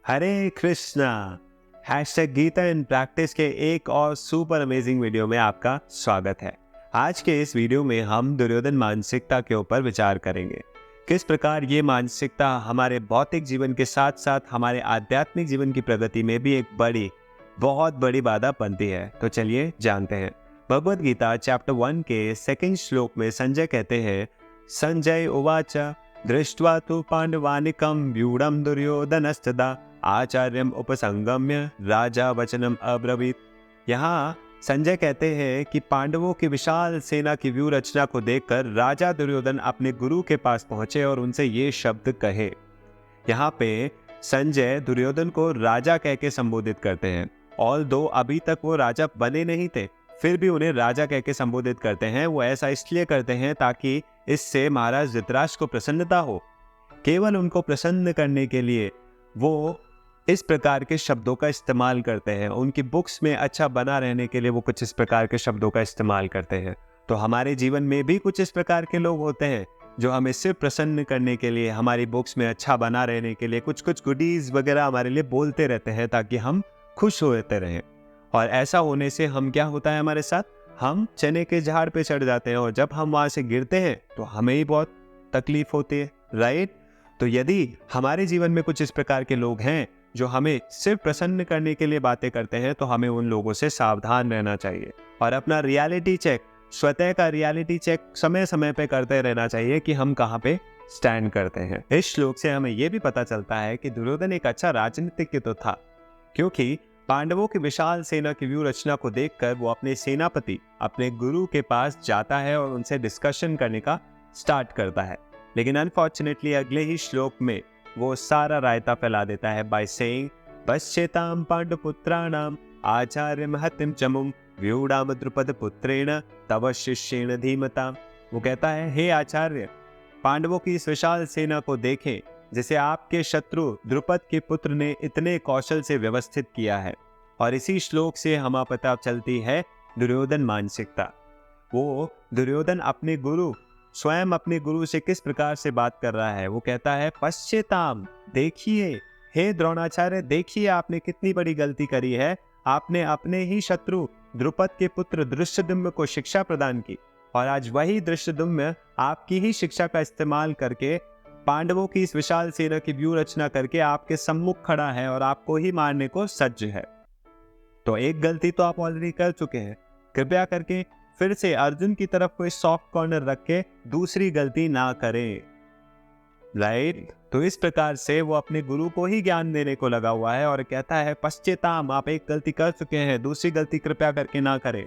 Hare Krishna. Hashtag Gita in practice के एक और सुपर अमेजिंग वीडियो में आपका स्वागत है। आज के इस वीडियो में हम दुर्योधन मानसिकता के ऊपर विचार करेंगे। किस प्रकार ये मानसिकता हमारे भौतिक जीवन के साथ साथ हमारे आध्यात्मिक जीवन की प्रगति में भी एक बहुत बड़ी बाधा बनती है। तो चलिए जानते हैं। भगवद गीता चैप्टर 1 के सेकंड श्लोक में संजय कहते हैं, संजय उवाच दृष्ट्वा तु पांडवानिकं व्यूढ़ं दुर्योधनस्तदा आचार्यम उपसंगम्य राजा वचनम अब्रवीत। यहाँ संजय कहते हैं कि पांडवों की विशाल सेना की व्यूह रचना को देखकर राजा दुर्योधन अपने गुरु के पास पहुंचे और उनसे ये शब्द कहे। यहाँ पे संजय दुर्योधन को राजा कह के संबोधित करते हैं। ऑल दो अभी तक वो राजा बने नहीं थे, फिर भी उन्हें राजा कह के संबोधित करते हैं। वो ऐसा इसलिए करते हैं ताकि इससे महाराज धृतराष्ट्र को प्रसन्नता हो। केवल उनको प्रसन्न करने के लिए वो इस प्रकार के शब्दों का इस्तेमाल करते हैं। उनकी बुक्स में अच्छा बना रहने के लिए वो कुछ इस प्रकार के शब्दों का इस्तेमाल करते हैं। तो हमारे जीवन में भी कुछ इस प्रकार के लोग होते हैं जो हमें सिर्फ प्रसन्न करने के लिए, हमारी बुक्स में अच्छा बना रहने के लिए कुछ गुडीज वगैरह हमारे लिए बोलते रहते हैं ताकि हम खुश होते रहें। और ऐसा होने से हम क्या होता है हमारे साथ, हम चने के झाड़ पे चढ़ जाते हैं और जब हम वहां से गिरते हैं तो हमें ही बहुत तकलीफ होती है, राइट। तो यदि हमारे जीवन में कुछ इस प्रकार के लोग हैं जो हमें सिर्फ प्रसन्न करने के लिए बातें करते हैं, तो हमें उन लोगों से सावधान रहना चाहिए और अपना रियलिटी चेक, स्वतः का रियलिटी चेक समय समय पे करते रहना चाहिए कि हम कहाँ पे स्टैंड करते हैं। इस श्लोक से हमें यह भी पता चलता है कि दुर्योधन एक अच्छा राजनीतिज्ञ तो था, क्योंकि पांडवों की विशाल सेना की व्यूह रचना को देखकर वो अपने सेनापति, अपने गुरु के पास जाता है और उनसे डिस्कशन करने का स्टार्ट करता है। लेकिन अनफॉर्चुनेटली अगले ही श्लोक में वो सारा रायता फैला देता है बाय सेइंग पश्चेताम पांडुपुत्राणाम आचार्य महतिम चमुम व्यूढ़ाम द्रुपद पुत्रेण तव शिष्येण धीमताम। वो कहता है, हे आचार्य, पांडवों की इस विशाल सेना को देखें जिसे आपके शत्रु द्रुपद के पुत्र ने इतने कौशल से व्यवस्थित किया है। और इसी श्लोक से हमें पता चलती है दुर्योधन मानसिकता। वो दुर्योधन स्वयं अपने गुरु से किस प्रकार से बात कर रहा है। वो कहता है, पश्चेताम, देखिए, हे द्रोणाचार्य, देखिए आपने कितनी बड़ी गलती करी है। आपने अपने ही शत्रु द्रुपद के पुत्र धृष्टद्युम्न को शिक्षा प्रदान की और आज वही धृष्टद्युम्न आपकी ही शिक्षा का इस्तेमाल करके पांडवों की इस विशाल सेना की व्यूह रचना करके आपके सम्मुख खड़ा है और आपको ही मारने को सज्ज है। तो एक गलती तो आप ऑलरेडी कर चुके हैं, कृपया करके फिर से अर्जुन की तरफ कोई सॉफ्ट कॉर्नर रख के दूसरी गलती ना करें, राइट। तो इस प्रकार से वो अपने गुरु को ही ज्ञान देने को लगा हुआ है और कहता है, पश्चेताम, आप एक गलती कर चुके हैं, दूसरी गलती कृपया करके ना करें।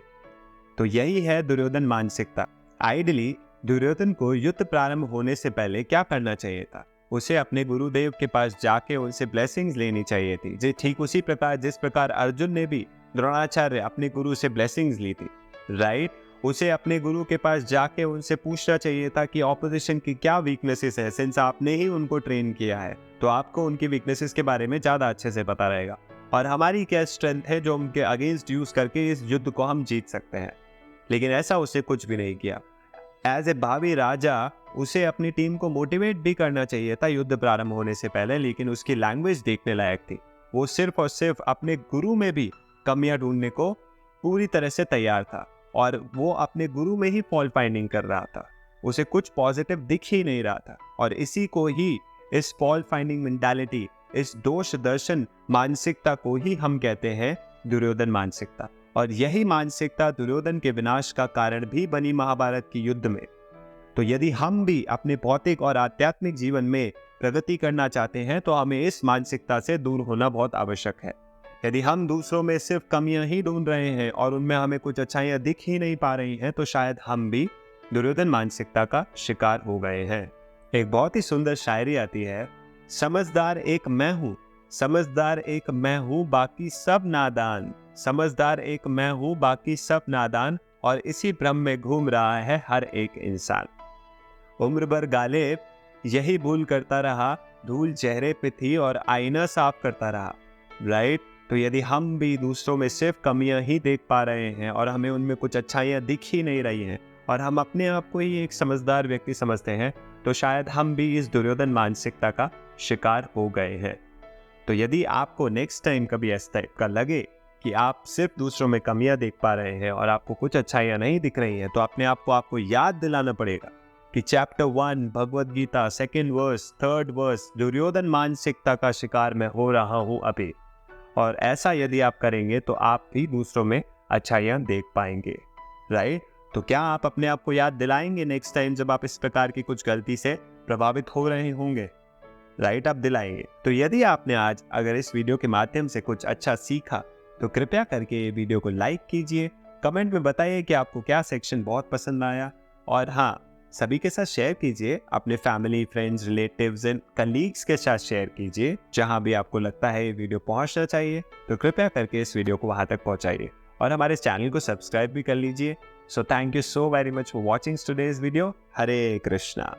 तो यही है दुर्योधन मानसिकता। आइडियली दुर्योधन को युद्ध प्रारंभ होने से पहले क्या करना चाहिए था? उसे अपने गुरुदेव के पास जाके उनसे ब्लेसिंग्स लेनी चाहिए थी, जी ठीक उसी प्रकार जिस प्रकार अर्जुन ने भी द्रोणाचार्य अपने गुरु से ब्लेसिंग्स ली थी, राइट। उसे अपने गुरु के पास जाके उनसे पूछना चाहिए था कि ऑपोजिशन की क्या वीकनेसेस है। सिंस आपने ही उनको ट्रेन किया है तो आपको उनकी वीकनेसेस के बारे में ज्यादा अच्छे से पता रहेगा और हमारी क्या स्ट्रेंथ है जो उनके अगेंस्ट यूज करके इस युद्ध को हम जीत सकते हैं। लेकिन ऐसा उसे कुछ भी नहीं किया। एज ए भावी राजा उसे अपनी टीम को मोटिवेट भी करना चाहिए था युद्ध प्रारंभ होने से पहले, लेकिन उसकी लैंग्वेज देखने लायक थी। वो सिर्फ और सिर्फ अपने गुरु में भी कमियां ढूंढने को पूरी तरह से तैयार था और वो अपने गुरु में ही फॉल्ट फाइंडिंग कर रहा था। उसे कुछ पॉजिटिव दिख ही नहीं रहा था और इसी को ही, इस फॉल्ट फाइंडिंग मेंटालिटी, इस दोष दर्शन मानसिकता को ही हम कहते हैं दुर्योधन मानसिकता। और यही मानसिकता दुर्योधन के विनाश का कारण भी बनी महाभारत के युद्ध में। तो यदि हम भी अपने भौतिक और आध्यात्मिक जीवन में प्रगति करना चाहते हैं तो हमें इस मानसिकता से दूर होना बहुत आवश्यक है। यदि हम दूसरों में सिर्फ कमियां ही ढूंढ रहे हैं और उनमें हमें कुछ अच्छाइयां दिख ही नहीं पा रही हैं, तो शायद हम भी दुर्योधन मानसिकता का शिकार हो गए हैं। एक बहुत ही सुंदर शायरी आती है, समझदार एक मैं हूँ, समझदार एक मैं हूँ, बाकी सब नादान। समझदार एक मैं हूँ, बाकी सब नादान, और इसी भ्रम में घूम रहा है हर एक इंसान। उम्र भर गालिब यही भूल करता रहा, धूल चेहरे पे थी और आईना साफ करता रहा, राइट। तो यदि हम भी दूसरों में सिर्फ कमियां ही देख पा रहे हैं और हमें उनमें कुछ अच्छाइयां दिख ही नहीं रही हैं और हम अपने आप को ही एक समझदार व्यक्ति समझते हैं, तो शायद हम भी इस दुर्योधन मानसिकता का शिकार हो गए हैं। तो यदि आपको नेक्स्ट टाइम कभी इस टाइप का लगे कि आप सिर्फ दूसरों में कमियां देख पा रहे हैं और आपको कुछ अच्छाइयां नहीं दिख रही हैं, तो अपने आप को आपको याद दिलाना पड़ेगा कि chapter 1 Bhagavad Gita 2nd verse 3rd verse Duryodhan मानसिकता का शिकार मैं हो रहा हूं अभी। और ऐसा यदि आप करेंगे तो आप भी दूसरों में अच्छाइयां देख पाएंगे, राइट? तो क्या आप अपने आप को याद दिलाएंगे नेक्स्ट टाइम जब आप इस प्रकार की कुछ गलती से प्रभावित हो रहे होंगे, राइट? आप दिलाएंगे। तो यदि आपने आज अगर इस वीडियो के माध्यम से कुछ अच्छा सीखा तो कृपया करके ये वीडियो को लाइक कीजिए, कमेंट में बताइए कि आपको क्या सेक्शन बहुत पसंद आया, और हाँ, सभी के साथ शेयर कीजिए, अपने family, friends, relatives and colleagues के साथ शेयर कीजिए। जहां भी आपको लगता है ये वीडियो पहुंचना चाहिए तो कृपया करके इस वीडियो को वहां तक पहुंचाइए, और हमारे चैनल को सब्सक्राइब भी कर लीजिए। So thank you so very much for watching today's video. Hare Krishna.